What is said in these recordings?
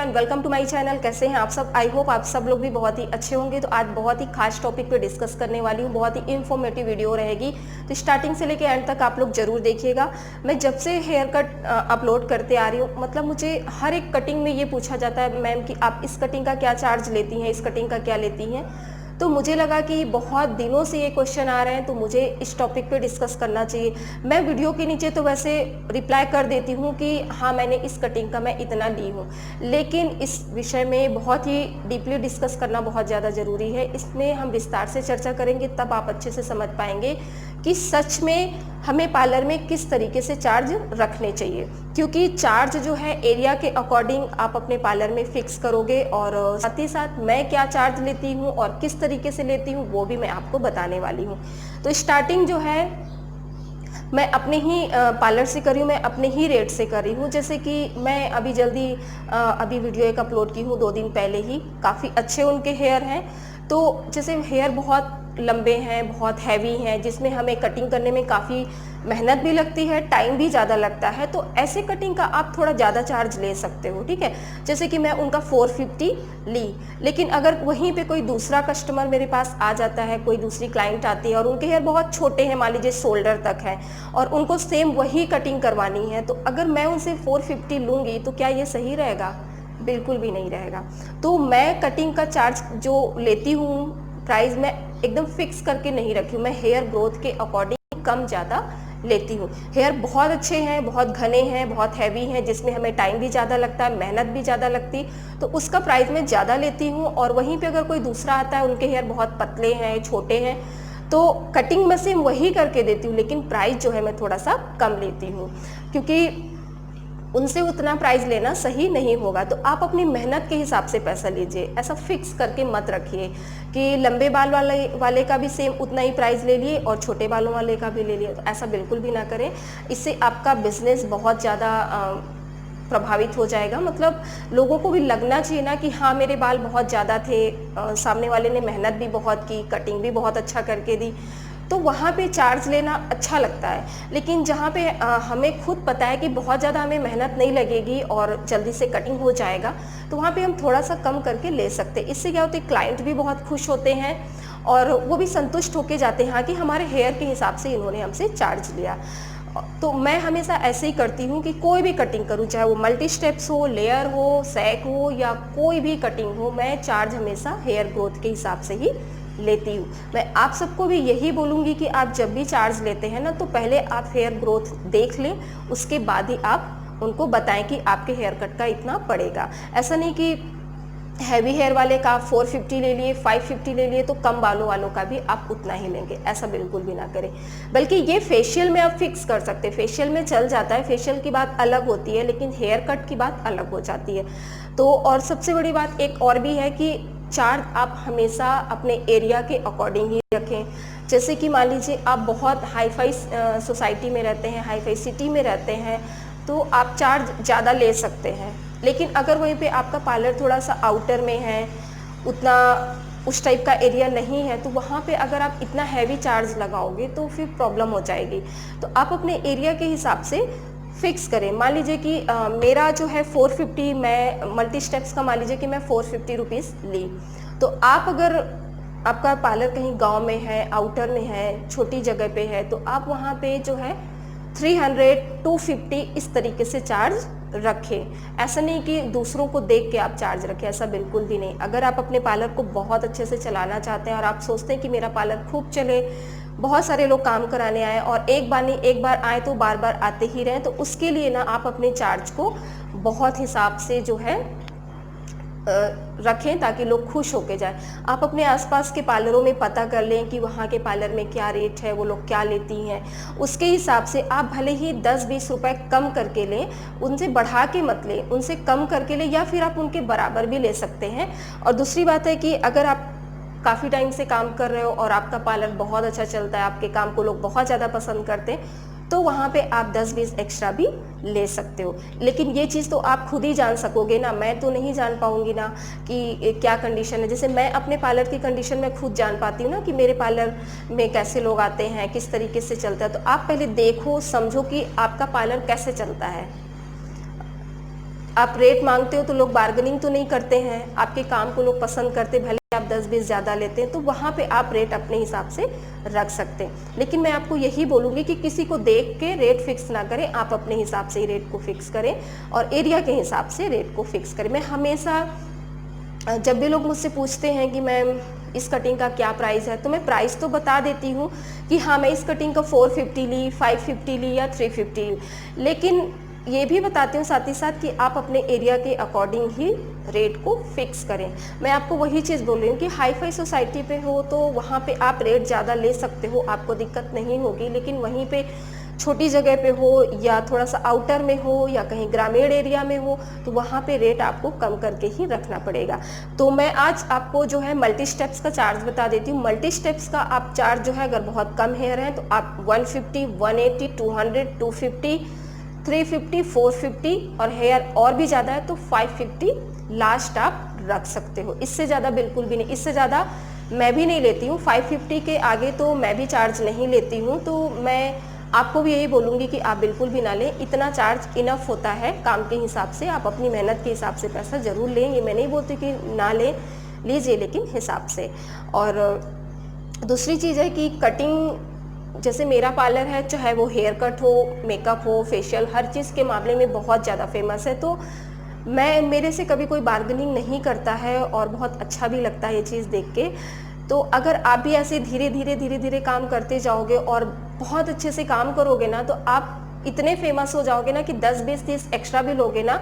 Everyone, welcome to my channel. कैसे हैं आप सब? आई होप आप सब लोग भी बहुत ही अच्छे होंगे। तो आज बहुत ही खास टॉपिक पे डिस्कस करने वाली हूँ। बहुत ही इन्फॉर्मेटिव वीडियो रहेगी, तो स्टार्टिंग से लेके एंड तक आप लोग जरूर देखिएगा। मैं जब से हेयर कट अपलोड करते आ रही हूँ, मतलब मुझे हर एक कटिंग में ये पूछा जाता है, मैम कि आप इस कटिंग का क्या चार्ज लेती हैं, इस कटिंग का क्या लेती हैं। तो मुझे लगा कि बहुत दिनों से ये क्वेश्चन आ रहे हैं, तो मुझे इस टॉपिक पे डिस्कस करना चाहिए। मैं वीडियो के नीचे तो वैसे रिप्लाई कर देती हूँ कि हाँ मैंने इस कटिंग का मैं इतना ली हूँ, लेकिन इस विषय में बहुत ही डीपली डिस्कस करना बहुत ज़्यादा ज़रूरी है। इसमें हम विस्तार से चर्चा करेंगे, तब आप अच्छे से समझ पाएंगे कि सच में हमें पार्लर में किस तरीके से चार्ज रखने चाहिए। क्योंकि चार्ज जो है एरिया के अकॉर्डिंग आप अपने पार्लर में फिक्स करोगे, और साथ ही साथ मैं क्या चार्ज लेती हूँ और किस तरीके से लेती हूँ वो भी मैं आपको बताने वाली हूँ। तो स्टार्टिंग जो है मैं अपने ही पार्लर से कर रही हूँ, मैं अपने ही रेट से कर रही हूँ। जैसे कि मैं अभी जल्दी अभी वीडियो एक अपलोड की हूँ 2 दिन पहले ही, काफ़ी अच्छे उनके हेयर हैं। तो जैसे हेयर बहुत लंबे हैं, बहुत हैवी हैं, जिसमें हमें कटिंग करने में काफ़ी मेहनत भी लगती है, टाइम भी ज़्यादा लगता है। तो ऐसे कटिंग का आप थोड़ा ज़्यादा चार्ज ले सकते हो, ठीक है। जैसे कि मैं उनका 450 ली, लेकिन अगर वहीं पे कोई दूसरा कस्टमर मेरे पास आ जाता है, कोई दूसरी क्लाइंट आती है और उनके हेयर बहुत छोटे हैं, मान लीजिए शोल्डर तक है, और उनको सेम वही कटिंग करवानी है, तो अगर मैं उनसे 450 लूँगी तो क्या ये सही रहेगा? बिल्कुल भी नहीं रहेगा। तो मैं कटिंग का चार्ज जो लेती हूँ, प्राइस मैं एकदम फिक्स करके नहीं रखी हूँ। मैं हेयर ग्रोथ के अकॉर्डिंग कम ज़्यादा लेती हूँ। हेयर बहुत अच्छे हैं, बहुत घने हैं, बहुत हैवी हैं, जिसमें हमें टाइम भी ज़्यादा लगता है, मेहनत भी ज़्यादा लगती, तो उसका प्राइस मैं ज़्यादा लेती हूँ। और वहीं पे अगर कोई दूसरा आता है, उनके हेयर बहुत पतले हैं, छोटे हैं, तो कटिंग मैं सेम वही करके देती हूँ, लेकिन प्राइस जो है मैं थोड़ा सा कम लेती हूँ, क्योंकि उनसे उतना प्राइस लेना सही नहीं होगा। तो आप अपनी मेहनत के हिसाब से पैसा लीजिए, ऐसा फिक्स करके मत रखिए कि लंबे बाल वाले का भी सेम उतना ही प्राइस ले लिए और छोटे बालों वाले का भी ले लिए। तो ऐसा बिल्कुल भी ना करें, इससे आपका बिजनेस बहुत ज़्यादा प्रभावित हो जाएगा। मतलब लोगों को भी लगना चाहिए ना कि हाँ मेरे बाल बहुत ज़्यादा थे, सामने वाले ने मेहनत भी बहुत की, कटिंग भी बहुत अच्छा करके दी, तो वहाँ पे चार्ज लेना अच्छा लगता है। लेकिन जहाँ पे हमें खुद पता है कि बहुत ज़्यादा हमें मेहनत नहीं लगेगी और जल्दी से कटिंग हो जाएगा, तो वहाँ पे हम थोड़ा सा कम करके ले सकते हैं। इससे क्या होता है, क्लाइंट भी बहुत खुश होते हैं और वो भी संतुष्ट होके जाते हैं हाँ कि हमारे हेयर के हिसाब से इन्होंने हमसे चार्ज लिया। तो मैं हमेशा ऐसे ही करती हूँ कि कोई भी कटिंग करूँ, चाहे वो मल्टी स्टेप्स हो, लेयर हो, सैक हो, या कोई भी कटिंग हो, मैं चार्ज हमेशा हेयर ग्रोथ के हिसाब से ही लेती हूँ। मैं आप सबको भी यही बोलूँगी कि आप जब भी चार्ज लेते हैं ना, तो पहले आप हेयर ग्रोथ देख लें, उसके बाद ही आप उनको बताएं कि आपके हेयर कट का इतना पड़ेगा। ऐसा नहीं कि हैवी हेयर वाले का 450 ले लिए, 550 ले लिए, तो कम बालों वालों का भी आप उतना ही लेंगे, ऐसा बिल्कुल भी ना करें। बल्कि ये फेशियल में आप फिक्स कर सकते हैं, फेशियल में चल जाता है, फेशियल की बात अलग होती है, लेकिन हेयर कट की बात अलग हो जाती है। तो और सबसे बड़ी बात एक और भी है कि चार्ज आप हमेशा अपने एरिया के अकॉर्डिंग ही रखें। जैसे कि मान लीजिए आप बहुत हाई फाई सोसाइटी में रहते हैं, हाई फाई सिटी में रहते हैं, तो आप चार्ज ज़्यादा ले सकते हैं। लेकिन अगर वहीं पे आपका पार्लर थोड़ा सा आउटर में है, उतना उस टाइप का एरिया नहीं है, तो वहाँ पे अगर आप इतना हैवी चार्ज लगाओगे तो फिर प्रॉब्लम हो जाएगी। तो आप अपने एरिया के हिसाब से फिक्स करें। मान लीजिए कि मेरा जो है 450, मैं मल्टी स्टेप्स का मान लीजिए कि मैं 450 रुपीज़ ली, तो आप अगर आपका पार्लर कहीं गांव में है, आउटर में है, छोटी जगह पे है, तो आप वहाँ पे जो है 300, 250 इस तरीके से चार्ज रखें। ऐसा नहीं कि दूसरों को देख के आप चार्ज रखें, ऐसा बिल्कुल भी नहीं। अगर आप अपने पार्लर को बहुत अच्छे से चलाना चाहते हैं और आप सोचते हैं कि मेरा पार्लर खूब चले, बहुत सारे लोग काम कराने आए और एक बार नहीं एक बार आए तो बार बार आते ही रहें, तो उसके लिए ना आप अपने चार्ज को बहुत हिसाब से जो है रखें, ताकि लोग खुश होके जाएं। आप अपने आसपास के पार्लरों में पता कर लें कि वहाँ के पार्लर में क्या रेट है, वो लोग क्या लेती हैं, उसके हिसाब से आप भले ही 10-20 रुपए कम करके लें, उनसे बढ़ा के मत लें, उनसे कम करके लें, या फिर आप उनके बराबर भी ले सकते हैं। और दूसरी बात है कि अगर आप काफ़ी टाइम से काम कर रहे हो और आपका पार्लर बहुत अच्छा चलता है, आपके काम को लोग बहुत ज़्यादा पसंद करते हैं, तो वहाँ पे आप 10-20 एक्स्ट्रा भी ले सकते हो। लेकिन ये चीज़ तो आप खुद ही जान सकोगे ना, मैं तो नहीं जान पाऊंगी ना कि क्या कंडीशन है। जैसे मैं अपने पार्लर की कंडीशन में खुद जान पाती हूँ ना कि मेरे पार्लर में कैसे लोग आते हैं, किस तरीके से चलता है। तो आप पहले देखो, समझो कि आपका पार्लर कैसे चलता है। आप रेट मांगते हो तो लोग बार्गेनिंग तो नहीं करते हैं, आपके काम को लोग पसंद करते, भले आप 10-20 ज़्यादा लेते हैं तो वहाँ पे आप रेट अपने हिसाब से रख सकते हैं। लेकिन मैं आपको यही बोलूँगी कि किसी को देख के रेट फिक्स ना करें, आप अपने हिसाब से ही रेट को फिक्स करें और एरिया के हिसाब से रेट को फिक्स करें। मैं हमेशा जब भी लोग मुझसे पूछते हैं कि मैम इस कटिंग का क्या प्राइस है, तो मैं प्राइस तो बता देती हूँ कि हाँ मैं इस कटिंग का 450 ली, 550 ली या 350, लेकिन ये भी बताती हूँ साथ ही साथ कि आप अपने एरिया के अकॉर्डिंग ही रेट को फिक्स करें। मैं आपको वही चीज़ बोल रही हूँ कि हाई फाई सोसाइटी पे हो तो वहाँ पे आप रेट ज़्यादा ले सकते हो, आपको दिक्कत नहीं होगी, लेकिन वहीं पे छोटी जगह पे हो या थोड़ा सा आउटर में हो या कहीं ग्रामीण एरिया में हो तो वहाँ पे रेट आपको कम करके ही रखना पड़ेगा। तो मैं आज आपको जो है मल्टी स्टेप्स का चार्ज बता देती हूँ। मल्टी स्टेप्स का आप चार्ज जो है अगर बहुत कम हेयर है तो आप 150, 180, 200, 250, 350, 450 और हेयर और भी ज़्यादा है तो 550 लास्ट आप रख सकते हो। इससे ज़्यादा बिल्कुल भी नहीं, इससे ज़्यादा मैं भी नहीं लेती हूँ, 550 के आगे तो मैं भी चार्ज नहीं लेती हूँ। तो मैं आपको भी यही बोलूँगी कि आप बिल्कुल भी ना लें, इतना चार्ज इनफ होता है काम के हिसाब से। आप अपनी मेहनत के हिसाब से पैसा ज़रूर लें, ये मैं नहीं बोलती कि ना लें, लीजिए लेकिन हिसाब से। और दूसरी चीज़ है कि कटिंग, जैसे मेरा पार्लर है, चाहे वो हेयर कट हो, मेकअप हो, फेशियल, हर चीज़ के मामले में बहुत ज़्यादा फेमस है। तो मेरे से कभी कोई बार्गेनिंग नहीं करता है और बहुत अच्छा भी लगता है ये चीज़ देख के। तो अगर आप भी ऐसे धीरे धीरे काम करते जाओगे और बहुत अच्छे से काम करोगे ना तो आप इतने फेमस हो जाओगे ना कि 10, 20, 30 एक्स्ट्रा भी लोगे ना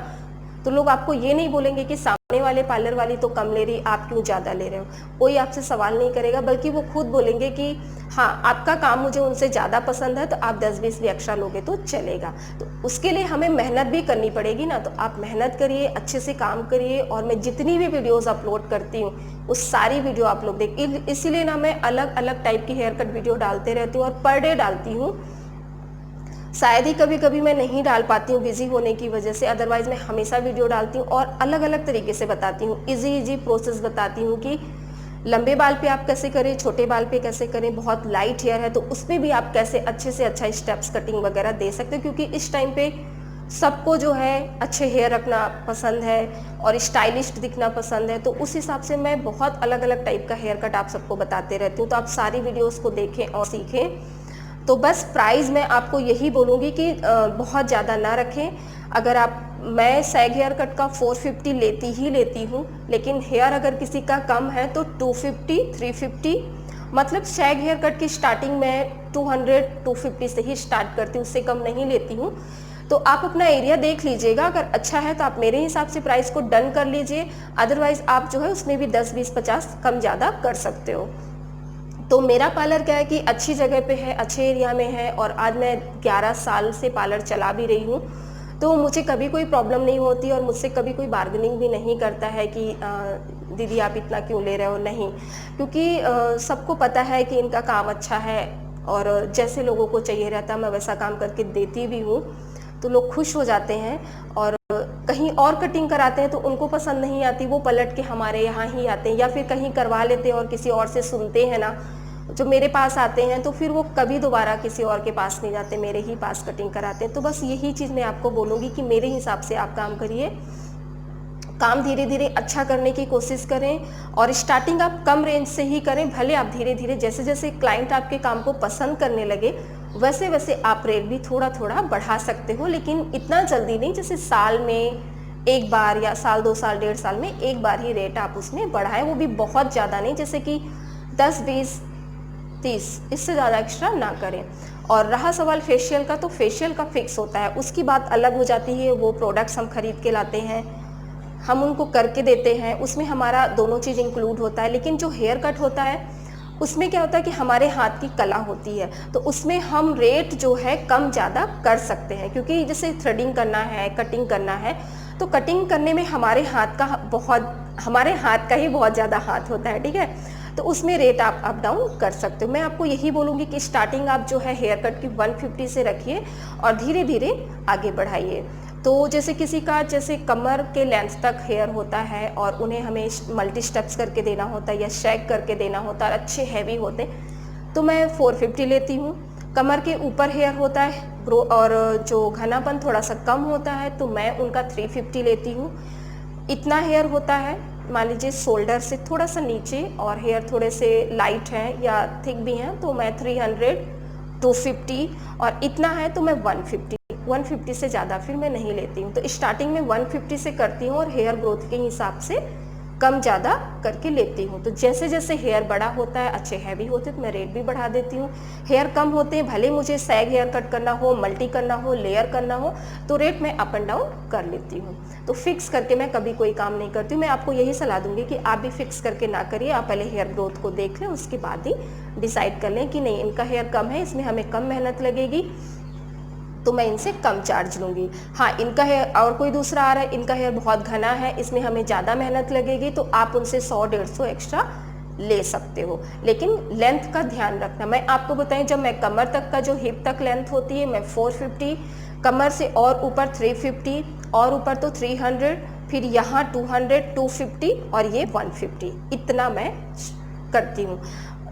तो लोग आपको ये नहीं बोलेंगे कि सामने वाले पार्लर वाली तो कम ले रही, आप क्यों ज़्यादा ले रहे हो। कोई आपसे सवाल नहीं करेगा, बल्कि वो खुद बोलेंगे कि हाँ आपका काम मुझे उनसे ज़्यादा पसंद है तो आप 10-20 भी एक्स्ट्रा लोगे तो चलेगा। तो उसके लिए हमें मेहनत भी करनी पड़ेगी ना, तो आप मेहनत करिए, अच्छे से काम करिए। और मैं जितनी भी वीडियोज़ अपलोड करती हूँ उस सारी वीडियो आप लोग देख, इसीलिए ना मैं अलग अलग टाइप की हेयर कट वीडियो डालते रहती हूँ और पर डे डालती हूँ। शायद ही कभी कभी मैं नहीं डाल पाती हूँ बिजी होने की वजह से, अदरवाइज मैं हमेशा वीडियो डालती हूँ और अलग अलग तरीके से बताती हूँ, इजी प्रोसेस बताती हूँ कि लंबे बाल पे आप कैसे करें, छोटे बाल पे कैसे करें, बहुत लाइट हेयर है तो उसमें भी आप कैसे अच्छे से अच्छा स्टेप्स कटिंग वगैरह दे सकते हो। क्योंकि इस टाइम पे सबको जो है अच्छे हेयर रखना पसंद है और स्टाइलिश दिखना पसंद है, तो उस हिसाब से मैं बहुत अलग अलग टाइप का हेयर कट आप सबको बताते रहती हूँ। तो आप सारी वीडियोस को देखें और सीखें। तो बस प्राइस मैं आपको यही बोलूँगी कि बहुत ज़्यादा ना रखें। अगर मैं सैग हेयर कट का 450 लेती हूँ, लेकिन हेयर अगर किसी का कम है तो 250, 350, मतलब सैग हेयर कट की स्टार्टिंग मैं 200, 250 से ही स्टार्ट करती हूँ, उससे कम नहीं लेती हूँ। तो आप अपना एरिया देख लीजिएगा, अगर अच्छा है तो आप मेरे हिसाब से प्राइस को डन कर लीजिए, अदरवाइज आप जो है उसमें भी 10, 20, 50 कम ज़्यादा कर सकते हो। तो मेरा पार्लर क्या है कि अच्छी जगह पे है, अच्छे एरिया में है और आज मैं 11 साल से पार्लर चला भी रही हूँ, तो मुझे कभी कोई प्रॉब्लम नहीं होती और मुझसे कभी कोई बार्गेनिंग भी नहीं करता है कि दीदी आप इतना क्यों ले रहे हो, नहीं। क्योंकि सबको पता है कि इनका काम अच्छा है और जैसे लोगों को चाहिए रहता है मैं वैसा काम करके देती भी हूँ, तो लोग खुश हो जाते हैं। और कहीं और कटिंग कराते हैं तो उनको पसंद नहीं आती, वो पलट के हमारे यहाँ ही आते हैं या फिर कहीं करवा लेते हैं और किसी और से सुनते हैं ना, जो मेरे पास आते हैं तो फिर वो कभी दोबारा किसी और के पास नहीं जाते, मेरे ही पास कटिंग कराते हैं। तो बस यही चीज़ मैं आपको बोलूँगी कि मेरे हिसाब से आप काम करिए, काम धीरे धीरे अच्छा करने की कोशिश करें और स्टार्टिंग आप कम रेंज से ही करें। भले आप धीरे धीरे जैसे जैसे क्लाइंट आपके काम को पसंद करने लगे वैसे वैसे आप रेट भी थोड़ा थोड़ा बढ़ा सकते हो, लेकिन इतना जल्दी नहीं, जैसे साल में एक बार या साल, 2 साल, 1.5 साल में एक बार ही रेट आप उसमें बढ़ाएं, वो भी बहुत ज़्यादा नहीं, जैसे कि 10, 20, 30, इससे ज़्यादा एक्स्ट्रा ना करें। और रहा सवाल फेशियल का, तो फेशियल का फिक्स होता है, उसकी बात अलग हो जाती है। वो प्रोडक्ट्स हम खरीद के लाते हैं, हम उनको करके देते हैं, उसमें हमारा दोनों चीज़ इंक्लूड होता है। लेकिन जो हेयर कट होता है उसमें क्या होता है कि हमारे हाथ की कला होती है, तो उसमें हम रेट जो है कम ज़्यादा कर सकते हैं। क्योंकि जैसे थ्रेडिंग करना है, कटिंग करना है, तो कटिंग करने में हमारे हाथ का ही बहुत ज़्यादा हाथ होता है, ठीक है। तो उसमें रेट आप अप डाउन कर सकते हो। मैं आपको यही बोलूँगी कि स्टार्टिंग आप जो है हेयर कट की 150 से रखिए और धीरे धीरे आगे बढ़ाइए। तो जैसे किसी का जैसे कमर के लेंथ तक हेयर होता है और उन्हें हमें मल्टी स्टेप्स करके देना होता है या शेक करके देना होता है, अच्छे हैवी होते, तो मैं 450 लेती हूँ। कमर के ऊपर हेयर होता है ग्रो और जो घनापन थोड़ा सा कम होता है, तो मैं उनका 350 लेती हूँ। इतना हेयर होता है, मान लीजिए शोल्डर से थोड़ा सा नीचे और हेयर थोड़े से लाइट हैं या थिक भी हैं, तो मैं 300, 250 और इतना है तो मैं 150 से ज़्यादा फिर मैं नहीं लेती हूँ। तो स्टार्टिंग में 150 से करती हूँ और हेयर ग्रोथ के हिसाब से कम ज़्यादा करके लेती हूँ। तो जैसे जैसे हेयर बड़ा होता है, अच्छे हैवी होते हैं, तो मैं रेट भी बढ़ा देती हूँ। हेयर कम होते हैं, भले मुझे सैग हेयर कट करना हो, मल्टी करना हो, लेयर करना हो, तो रेट मैं अप एंड डाउन कर लेती हूँ। तो फिक्स करके मैं कभी कोई काम नहीं करती हूँ। मैं आपको यही सलाह दूंगी कि आप भी फिक्स करके ना करिए, आप पहले हेयर ग्रोथ को देख लें, उसके बाद ही डिसाइड कर लें कि नहीं इनका हेयर कम है, इसमें हमें कम मेहनत लगेगी, तो मैं इनसे कम चार्ज लूँगी। हाँ, इनका हेयर और कोई दूसरा आ रहा है, इनका हेयर बहुत घना है, इसमें हमें ज़्यादा मेहनत लगेगी, तो आप उनसे 100-150 एक्स्ट्रा ले सकते हो। लेकिन लेंथ का ध्यान रखना। मैं आपको बताएं, जब मैं कमर तक का जो हिप तक लेंथ होती है मैं 450, कमर से और ऊपर 350 और ऊपर तो 300, फिर यहाँ 200, 250 और ये 150, इतना मैं करती हूँ,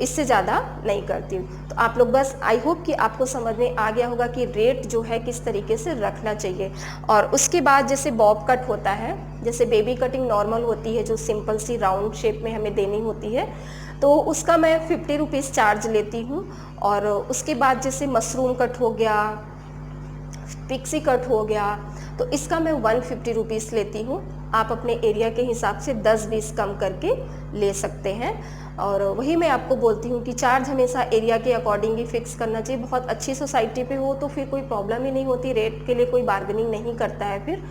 इससे ज़्यादा नहीं करती हूँ। तो आप लोग बस आई होप कि आपको समझ में आ गया होगा कि रेट जो है किस तरीके से रखना चाहिए। और उसके बाद जैसे बॉब कट होता है, जैसे बेबी कटिंग नॉर्मल होती है जो सिंपल सी राउंड शेप में हमें देनी होती है, तो उसका मैं 50 रुपीज़ चार्ज लेती हूँ। और उसके बाद जैसे मशरूम कट हो गया, पिक्सी कट हो गया, तो इसका मैं 150 रुपीज़ लेती हूँ। आप अपने एरिया के हिसाब से 10-20 कम करके ले सकते हैं। और वही मैं आपको बोलती हूँ कि चार्ज हमेशा एरिया के अकॉर्डिंग ही फिक्स करना चाहिए। बहुत अच्छी सोसाइटी पे हो तो फिर कोई प्रॉब्लम ही नहीं होती, रेट के लिए कोई बार्गेनिंग नहीं करता है फिर।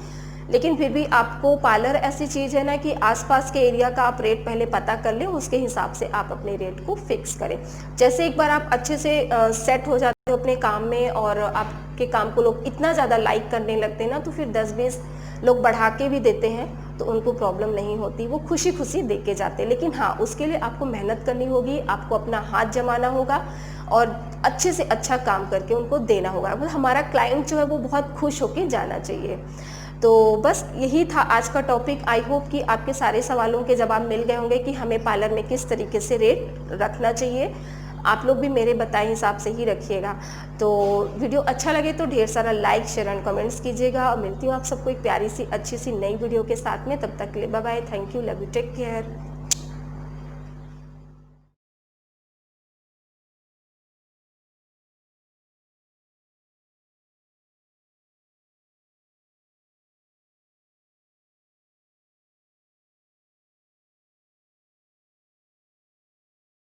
लेकिन फिर भी आपको पार्लर ऐसी चीज़ है ना कि आसपास के एरिया का आप रेट पहले पता कर लें, उसके हिसाब से आप अपने रेट को फिक्स करें। जैसे एक बार आप अच्छे से सेट हो जाते हो अपने काम में और आपके काम को लोग इतना ज़्यादा लाइक करने लगते हैं ना, तो फिर 10-20 लोग बढ़ा के भी देते हैं तो उनको प्रॉब्लम नहीं होती, वो खुशी खुशी दे के जाते हैं। लेकिन हाँ, उसके लिए आपको मेहनत करनी होगी, आपको अपना हाथ जमाना होगा और अच्छे से अच्छा काम करके उनको देना होगा। हमारा क्लाइंट जो है वो बहुत खुश होकर जाना चाहिए। तो बस यही था आज का टॉपिक। आई होप कि आपके सारे सवालों के जवाब मिल गए होंगे कि हमें पार्लर में किस तरीके से रेट रखना चाहिए। आप लोग भी मेरे बताए हिसाब से ही रखिएगा। तो वीडियो अच्छा लगे तो ढेर सारा लाइक, शेयर एंड कमेंट्स कीजिएगा। और मिलती हूँ आप सबको एक प्यारी सी अच्छी सी नई वीडियो के साथ में। तब तक के लिए bye bye, thank you, love you, take care.